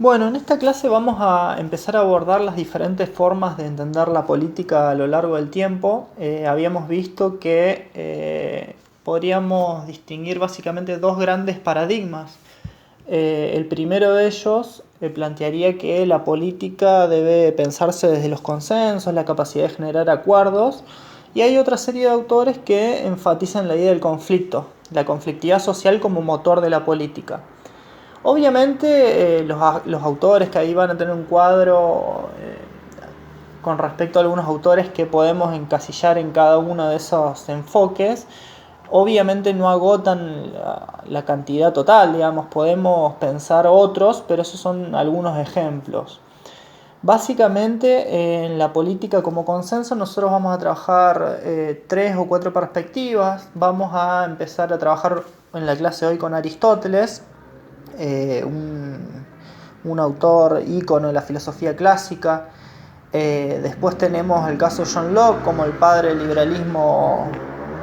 Bueno, en esta clase vamos a empezar a abordar las diferentes formas de entender la política a lo largo del tiempo. Habíamos visto que podríamos distinguir básicamente dos grandes paradigmas. El primero de ellos plantearía que la política debe pensarse desde los consensos, la capacidad de generar acuerdos, y hay otra serie de autores que enfatizan la idea del conflicto, la conflictividad social como motor de la política. Obviamente los autores que ahí van a tener un cuadro con respecto a algunos autores que podemos encasillar en cada uno de esos enfoques, obviamente no agotan la cantidad total, digamos, podemos pensar otros, pero esos son algunos ejemplos. Básicamente en la política como consenso nosotros vamos a trabajar tres o cuatro perspectivas. Vamos a empezar a trabajar en la clase de hoy con Aristóteles, un autor ícono de la filosofía clásica. Después tenemos el caso de John Locke como el padre del liberalismo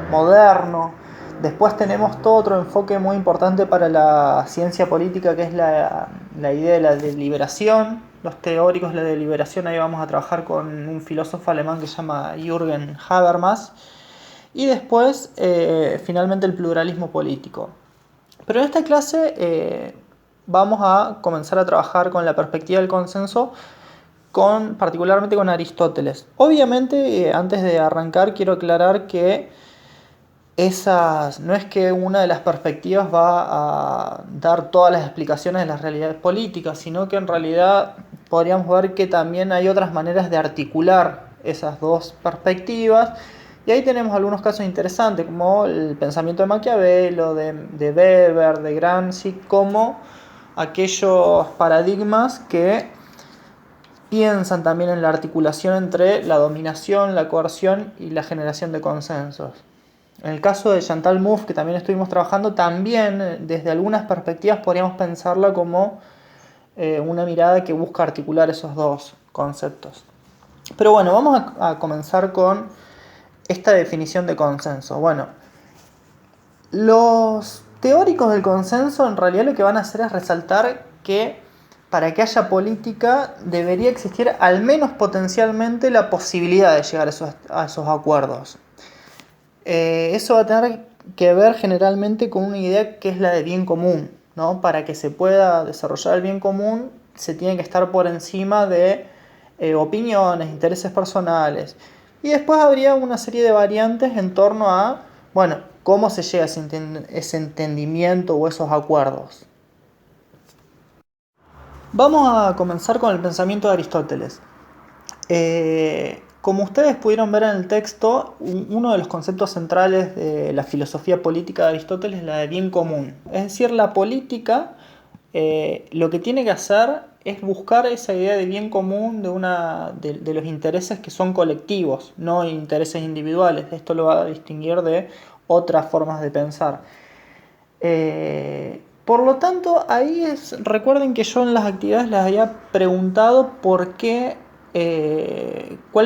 moderno. Después tenemos todo otro enfoque muy importante para la ciencia política, que es la idea de la deliberación. Los teóricos de la deliberación, ahí vamos a trabajar con un filósofo alemán que se llama Jürgen Habermas. Y después, finalmente, el pluralismo político. Pero en esta clase vamos a comenzar a trabajar con la perspectiva del consenso, particularmente con Aristóteles. Obviamente, antes de arrancar, quiero aclarar que no es que una de las perspectivas va a dar todas las explicaciones de las realidades políticas, sino que en realidad podríamos ver que también hay otras maneras de articular esas dos perspectivas. Y ahí tenemos algunos casos interesantes, como el pensamiento de Maquiavelo, de Weber, de Gramsci, como aquellos paradigmas que piensan también en la articulación entre la dominación, la coerción y la generación de consensos. En el caso de Chantal Mouffe, que también estuvimos trabajando, también desde algunas perspectivas podríamos pensarla como una mirada que busca articular esos dos conceptos. Pero bueno, vamos a comenzar con esta definición de consenso. Bueno, los teóricos del consenso en realidad lo que van a hacer es resaltar que para que haya política debería existir al menos potencialmente la posibilidad de llegar a esos acuerdos. Eso va a tener que ver generalmente con una idea que es la de bien común, ¿no? Para que se pueda desarrollar el bien común se tiene que estar por encima de opiniones, intereses personales. Y después habría una serie de variantes en torno a, bueno, cómo se llega a ese entendimiento o esos acuerdos. Vamos a comenzar con el pensamiento de Aristóteles. Como ustedes pudieron ver en el texto, uno de los conceptos centrales de la filosofía política de Aristóteles es la de bien común. Es decir, la política lo que tiene que hacer es buscar esa idea de bien común de los intereses que son colectivos, no intereses individuales. Esto lo va a distinguir de otras formas de pensar. Por lo tanto, recuerden que yo en las actividades les había preguntado cuál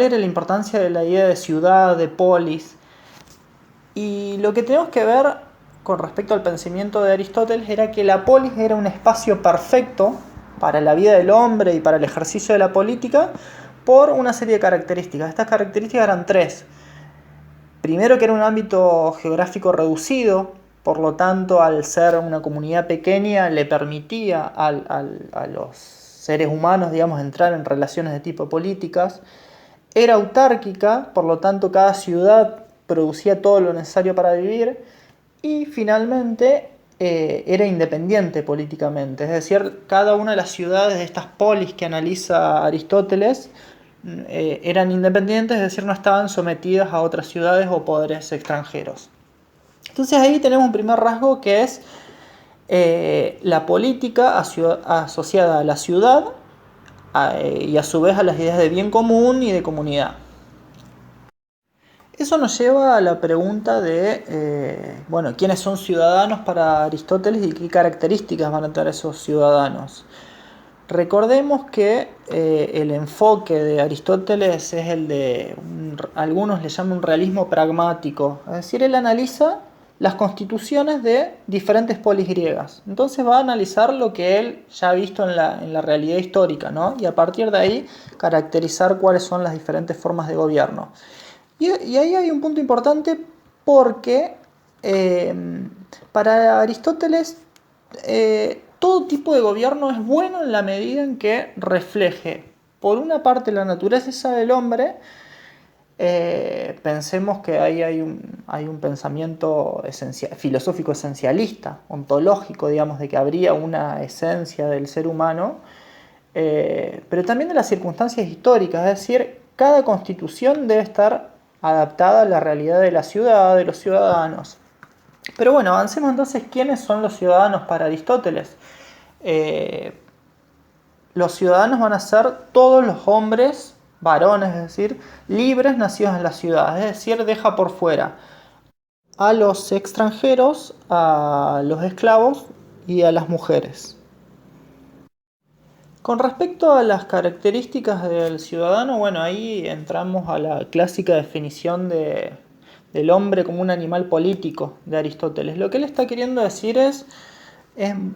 era la importancia de la idea de ciudad, de polis. Y lo que tenemos que ver con respecto al pensamiento de Aristóteles era que la polis era un espacio perfecto para la vida del hombre y para el ejercicio de la política por una serie de características. Estas características eran tres. Primero, que era un ámbito geográfico reducido, por lo tanto, al ser una comunidad pequeña, le permitía a los seres humanos, digamos, entrar en relaciones de tipo políticas. Era autárquica, por lo tanto, cada ciudad producía todo lo necesario para vivir. Y finalmente, era independiente políticamente. Es decir, cada una de las ciudades de estas polis que analiza Aristóteles eran independientes, es decir, no estaban sometidas a otras ciudades o poderes extranjeros. Entonces ahí tenemos un primer rasgo que es la política asociada a la ciudad y a su vez a las ideas de bien común y de comunidad. Eso nos lleva a la pregunta de, bueno, ¿quiénes son ciudadanos para Aristóteles y qué características van a tener esos ciudadanos? Recordemos que el enfoque de Aristóteles es el de, algunos le llaman un realismo pragmático, es decir, él analiza las constituciones de diferentes polis griegas. Entonces va a analizar lo que él ya ha visto en la realidad histórica, ¿no? Y a partir de ahí caracterizar cuáles son las diferentes formas de gobierno. Y ahí hay un punto importante porque para Aristóteles todo tipo de gobierno es bueno en la medida en que refleje, por una parte, la naturaleza del hombre. Pensemos que ahí hay un pensamiento filosófico esencialista, ontológico, digamos, de que habría una esencia del ser humano, pero también de las circunstancias históricas, es decir, cada constitución debe estar adaptada a la realidad de la ciudad, de los ciudadanos. Pero bueno, avancemos entonces. ¿Quiénes son los ciudadanos para Aristóteles? Los ciudadanos van a ser todos los hombres, varones, es decir, libres nacidos en la ciudad, es decir, deja por fuera a los extranjeros, a los esclavos y a las mujeres. Con respecto a las características del ciudadano, bueno, ahí entramos a la clásica definición del hombre como un animal político de Aristóteles. Lo que él está queriendo decir es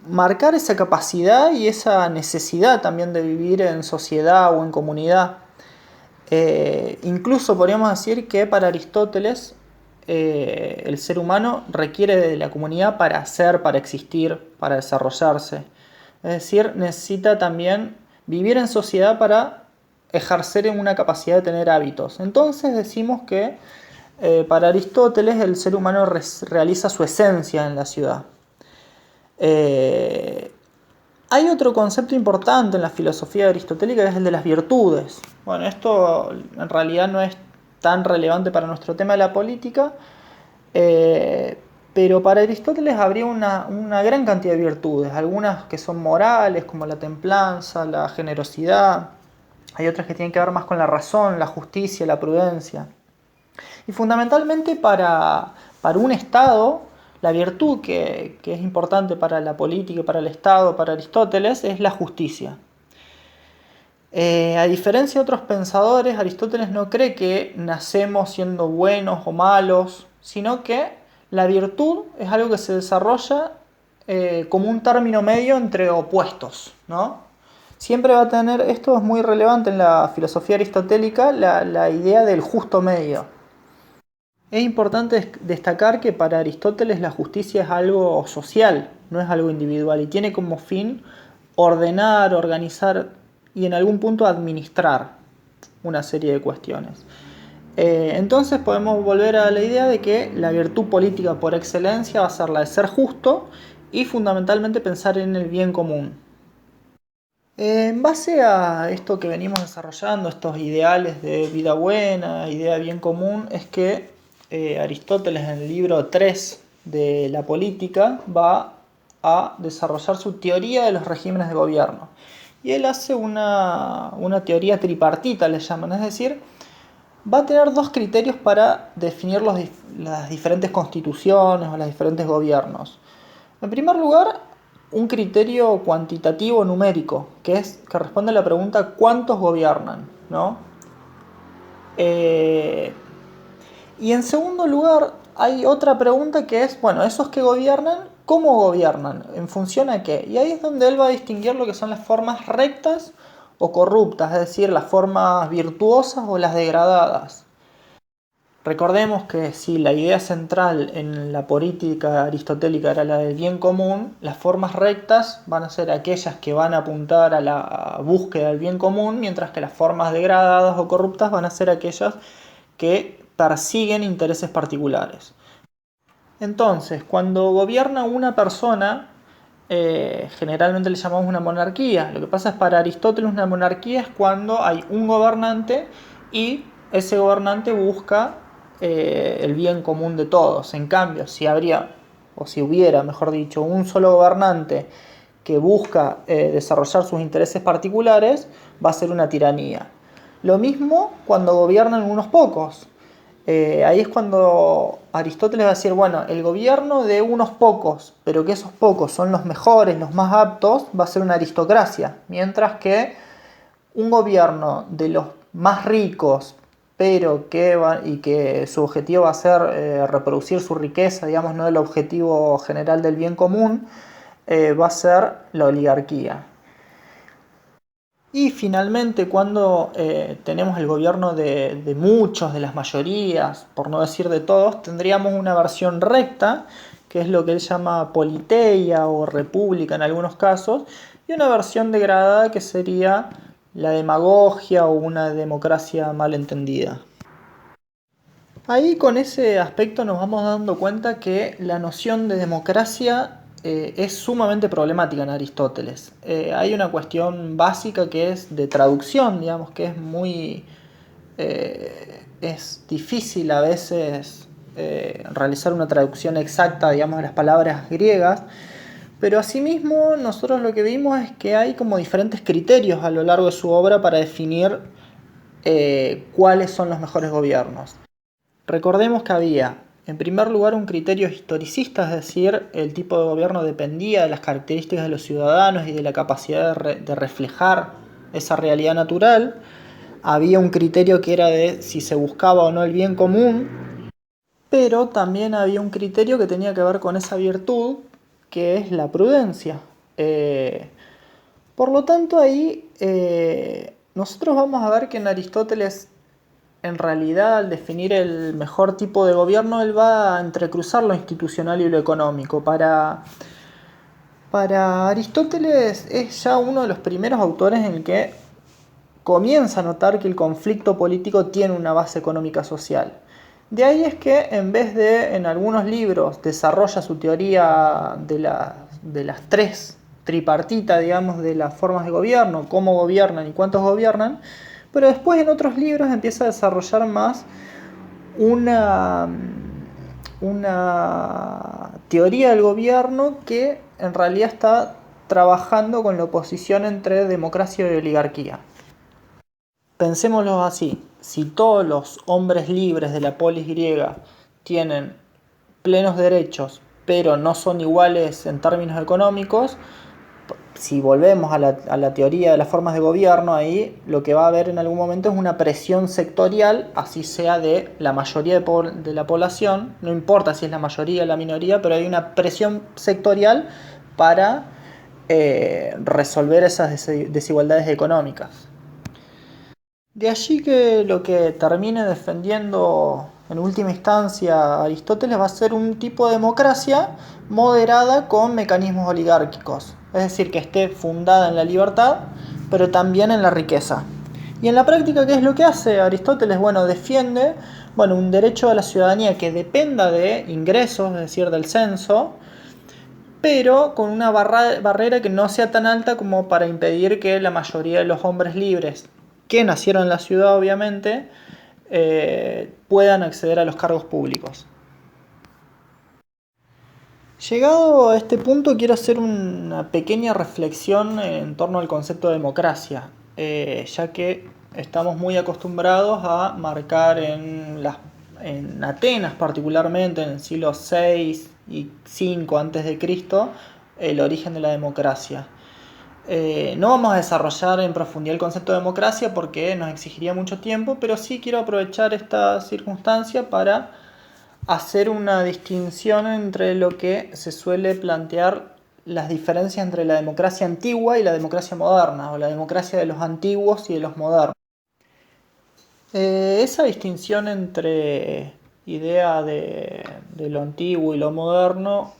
marcar esa capacidad y esa necesidad también de vivir en sociedad o en comunidad. Incluso podríamos decir que para Aristóteles el ser humano requiere de la comunidad para ser, para existir, para desarrollarse. Es decir, necesita también vivir en sociedad para ejercer en una capacidad de tener hábitos. Entonces decimos que para Aristóteles el ser humano realiza su esencia en la ciudad. Hay otro concepto importante en la filosofía aristotélica, que es el de las virtudes. Bueno, esto en realidad no es tan relevante para nuestro tema de la política, pero para Aristóteles habría una gran cantidad de virtudes, algunas que son morales, como la templanza, la generosidad. Hay otras que tienen que ver más con la razón, la justicia, la prudencia. Y fundamentalmente para un Estado, la virtud que es importante para la política y para el Estado, para Aristóteles, es la justicia. A diferencia de otros pensadores, Aristóteles no cree que nacemos siendo buenos o malos, sino que la virtud es algo que se desarrolla como un término medio entre opuestos, ¿no? Siempre va a tener, esto es muy relevante en la filosofía aristotélica, la idea del justo medio. Es importante destacar que para Aristóteles la justicia es algo social, no es algo individual, y tiene como fin ordenar, organizar y en algún punto administrar una serie de cuestiones. Entonces podemos volver a la idea de que la virtud política por excelencia va a ser la de ser justo y fundamentalmente pensar en el bien común. En base a esto que venimos desarrollando, estos ideales de vida buena, idea de bien común, es que Aristóteles en el libro 3 de la política va a desarrollar su teoría de los regímenes de gobierno. Y él hace una teoría tripartita, le llaman, es decir, va a tener dos criterios para definir las diferentes constituciones o los diferentes gobiernos. En primer lugar, un criterio cuantitativo numérico, que responde a la pregunta ¿cuántos gobiernan? ¿No? Y en segundo lugar, hay otra pregunta que es, bueno, esos que gobiernan, ¿cómo gobiernan? ¿En función a qué? Y ahí es donde él va a distinguir lo que son las formas rectas o corruptas, es decir, las formas virtuosas o las degradadas. Recordemos que si la idea central en la política aristotélica era la del bien común, las formas rectas van a ser aquellas que van a apuntar a la búsqueda del bien común, mientras que las formas degradadas o corruptas van a ser aquellas que persiguen intereses particulares. Entonces, cuando gobierna una persona, generalmente le llamamos una monarquía. Lo que pasa es para Aristóteles una monarquía es cuando hay un gobernante y ese gobernante busca el bien común de todos. En cambio, si hubiera, mejor dicho, un solo gobernante que busca desarrollar sus intereses particulares, va a ser una tiranía. Lo mismo cuando gobiernan unos pocos. Ahí es cuando Aristóteles va a decir, bueno, el gobierno de unos pocos, pero que esos pocos son los mejores, los más aptos, va a ser una aristocracia. Mientras que un gobierno de los más ricos, pero que su objetivo va a ser reproducir su riqueza, digamos, no el objetivo general del bien común, va a ser la oligarquía. Y finalmente, cuando tenemos el gobierno de muchos, de las mayorías, por no decir de todos, tendríamos una versión recta, que es lo que él llama politeia o república en algunos casos, y una versión degradada que sería la demagogia o una democracia mal entendida. Ahí con ese aspecto nos vamos dando cuenta que la noción de democracia es sumamente problemática en Aristóteles. Hay una cuestión básica que es de traducción, digamos, que es muy... es difícil a veces realizar una traducción exacta, digamos, de las palabras griegas, pero asimismo nosotros lo que vimos es que hay como diferentes criterios a lo largo de su obra para definir cuáles son los mejores gobiernos. Recordemos que había, en primer lugar, un criterio historicista, es decir, el tipo de gobierno dependía de las características de los ciudadanos y de la capacidad de reflejar esa realidad natural. Había un criterio que era de si se buscaba o no el bien común, pero también había un criterio que tenía que ver con esa virtud, que es la prudencia. Por lo tanto, ahí nosotros vamos a ver que en Aristóteles, en realidad, al definir el mejor tipo de gobierno, él va a entrecruzar lo institucional y lo económico. Para Aristóteles es ya uno de los primeros autores en el que comienza a notar que el conflicto político tiene una base económica social. De ahí es que en vez de en algunos libros desarrolla su teoría de las tres tripartitas, digamos, de las formas de gobierno, cómo gobiernan y cuántos gobiernan, pero después en otros libros empieza a desarrollar más una teoría del gobierno que en realidad está trabajando con la oposición entre democracia y oligarquía. Pensémoslo así, si todos los hombres libres de la polis griega tienen plenos derechos, pero no son iguales en términos económicos, si volvemos a la teoría de las formas de gobierno, ahí lo que va a haber en algún momento es una presión sectorial, así sea de la mayoría de la población, no importa si es la mayoría o la minoría, pero hay una presión sectorial para resolver esas desigualdades económicas. De allí que lo que termine defendiendo en última instancia Aristóteles va a ser un tipo de democracia moderada con mecanismos oligárquicos, es decir, que esté fundada en la libertad, pero también en la riqueza. Y en la práctica, ¿qué es lo que hace Aristóteles? Bueno, defiende un derecho a la ciudadanía que dependa de ingresos, es decir, del censo, pero con una barrera que no sea tan alta como para impedir que la mayoría de los hombres libres que nacieron en la ciudad, obviamente, puedan acceder a los cargos públicos. Llegado a este punto, quiero hacer una pequeña reflexión en torno al concepto de democracia, ya que estamos muy acostumbrados a marcar en Atenas particularmente, en el siglo VI y V a.C., el origen de la democracia. No vamos a desarrollar en profundidad el concepto de democracia porque nos exigiría mucho tiempo, pero sí quiero aprovechar esta circunstancia para hacer una distinción entre lo que se suele plantear las diferencias entre la democracia antigua y la democracia moderna, o la democracia de los antiguos y de los modernos. Esa distinción entre idea de lo antiguo y lo moderno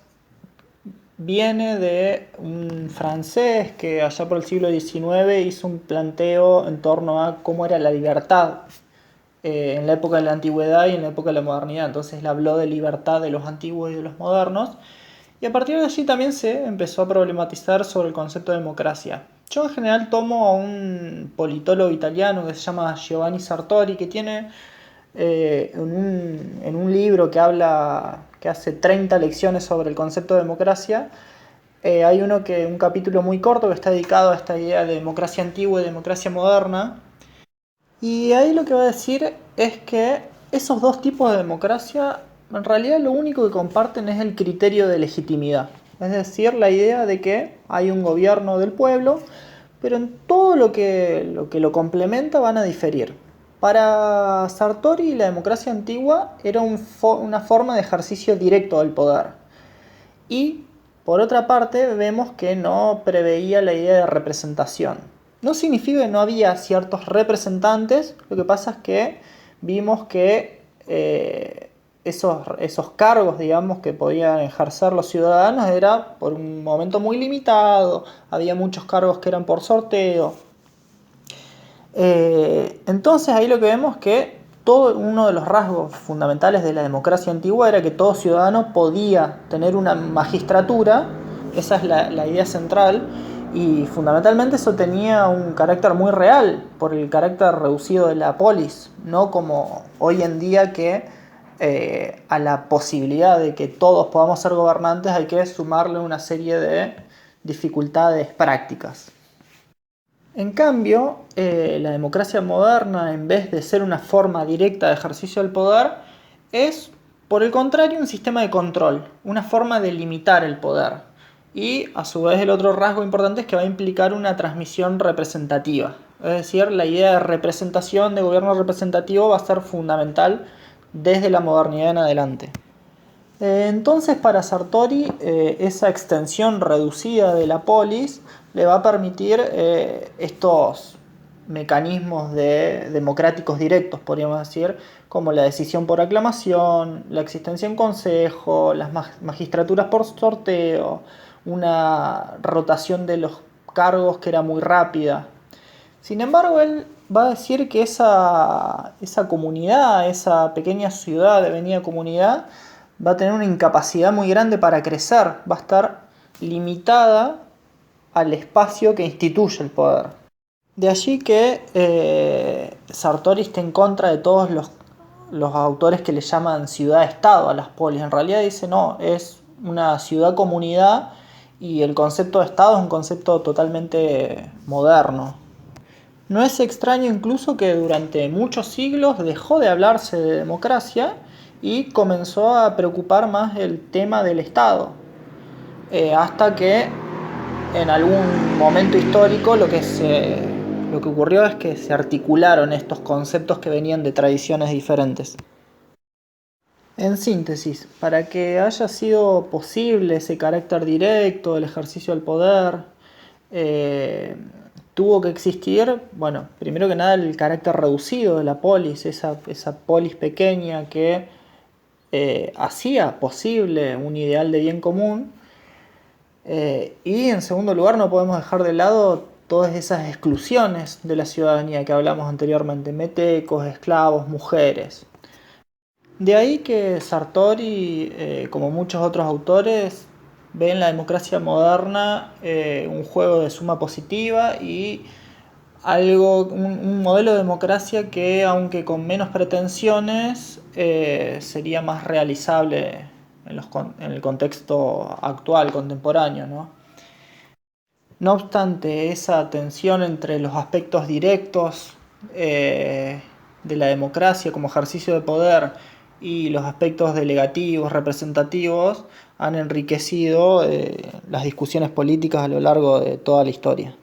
viene de un francés que allá por el siglo XIX hizo un planteo en torno a cómo era la libertad en la época de la antigüedad y en la época de la modernidad. Entonces él habló de libertad de los antiguos y de los modernos. Y a partir de allí también se empezó a problematizar sobre el concepto de democracia. Yo en general tomo a un politólogo italiano que se llama Giovanni Sartori, que tiene en un libro que hace 30 lecciones sobre el concepto de democracia. Hay un capítulo muy corto que está dedicado a esta idea de democracia antigua y democracia moderna. Y ahí lo que va a decir es que esos dos tipos de democracia en realidad lo único que comparten es el criterio de legitimidad. Es decir, la idea de que hay un gobierno del pueblo, pero en todo lo que lo complementa van a diferir. Para Sartori, la democracia antigua era una forma de ejercicio directo del poder. Y, por otra parte, vemos que no preveía la idea de representación. No significa que no había ciertos representantes, lo que pasa es que vimos que esos cargos, digamos, que podían ejercer los ciudadanos era por un momento muy limitado, había muchos cargos que eran por sorteo. Entonces ahí lo que vemos es que uno de los rasgos fundamentales de la democracia antigua era que todo ciudadano podía tener una magistratura, esa es la idea central, y fundamentalmente eso tenía un carácter muy real por el carácter reducido de la polis, no como hoy en día que a la posibilidad de que todos podamos ser gobernantes hay que sumarle una serie de dificultades prácticas. En cambio, la democracia moderna, en vez de ser una forma directa de ejercicio del poder, es, por el contrario, un sistema de control, una forma de limitar el poder. Y, a su vez, el otro rasgo importante es que va a implicar una transmisión representativa. Es decir, la idea de representación, de gobierno representativo, va a ser fundamental desde la modernidad en adelante. Entonces, para Sartori, esa extensión reducida de la polis le va a permitir estos mecanismos democráticos directos, podríamos decir, como la decisión por aclamación, la existencia en consejo, las magistraturas por sorteo, una rotación de los cargos que era muy rápida. Sin embargo, él va a decir que esa comunidad, esa pequeña ciudad devenida comunidad, va a tener una incapacidad muy grande para crecer, va a estar limitada al espacio que instituye el poder. De allí que Sartori esté en contra de todos los autores que le llaman ciudad-estado a las polis. En realidad dice no, es una ciudad-comunidad y el concepto de estado es un concepto totalmente moderno. No es extraño incluso que durante muchos siglos dejó de hablarse de democracia y comenzó a preocupar más el tema del Estado, hasta que en algún momento histórico lo que ocurrió es que se articularon estos conceptos que venían de tradiciones diferentes. En síntesis, para que haya sido posible ese carácter directo del ejercicio del poder, tuvo que existir, bueno, primero que nada el carácter reducido de la polis, esa polis pequeña que hacía posible un ideal de bien común. Y en segundo lugar no podemos dejar de lado todas esas exclusiones de la ciudadanía que hablamos anteriormente, metecos, esclavos, mujeres. De ahí que Sartori, como muchos otros autores, ven la democracia moderna un juego de suma positiva y un modelo de democracia que, aunque con menos pretensiones, sería más realizable en el contexto actual, contemporáneo, ¿no? No obstante, esa tensión entre los aspectos directos de la democracia como ejercicio de poder y los aspectos delegativos, representativos, han enriquecido las discusiones políticas a lo largo de toda la historia.